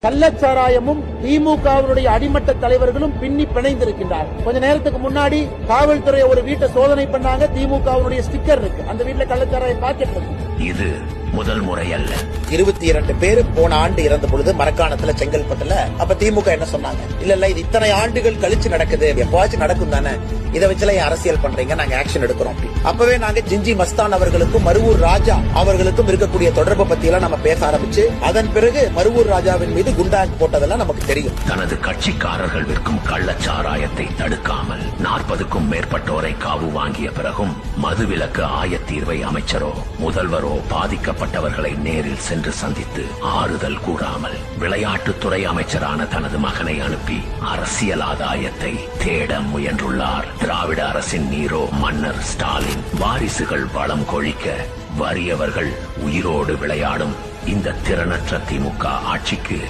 கள்ளச்சாராயமும் திமுகவினுடைய அடிமட்ட தலைவர்களும் பின்னி பிணைந்திருக்கின்றார். கொஞ்ச நேரத்துக்கு முன்னாடி காவல்துறை ஒரு வீட்டை சோதனை பண்ணாங்க. திமுகவினுடைய ஸ்டிக்கர் இருக்கு, அந்த வீட்டுல கள்ளச்சாராய பாக்கெட் இருக்கு. இது முதல் முறை அல்ல. 22 பேர் போன ஆண்டு இறந்த பொழுது மரக்காணத்துல செங்கல்பட்டுல அப்ப திமுக என்ன சொன்னாங்க? இல்ல இது இத்தனை ஆண்டுகள் கழிச்சு நடக்குது, எப்பவாச்சும் நடக்கும் தானே, இதை வச்சுல அரசியல் பண்றீங்க, நாங்க ஆக்ஷன் எடுக்கிறோம். அப்பவே நாங்க ஜிஞ்சி மஸ்தான் அவர்களுக்கும் மருவூர் ராஜா அவர்களுக்கும் இருக்கக்கூடிய தொடர்பை பத்தி எல்லாம் நம்ம பேச ஆரம்பிச்சு அதன் பிறகு மருவூர் ராஜாவின் மீது குண்டாக் போட்டதெல்லாம் நமக்கு தெரியும். தனது கட்சிக்காரர்கள் விற்கும் கள்ளச்சாராயத்தை தடுக்காமல் 40க்கும் மேற்பட்டோரை காவு வாங்கிய பிறகும் மதுவிலக்கு ஆயத்தீர்வை அமைச்சரோ முதல்வரோ பாதிக்கப்பட்டவர்களை நேரில் சென்று சந்தித்து ஆறுதல் கூறாமல் விளையாட்டுத்துறை அமைச்சரான தனது மகனை அனுப்பி அரசியல் ஆதாயத்தை தேட முயன்றுள்ளார். திராவிட அரசின் நீரோ மன்னர் ஸ்டாலின் வாரிசுகள் வளம் கொழிக்க வறியவர்கள் உயிரோடு விளையாடும் இந்த திறனற்ற திமுக ஆட்சிக்கு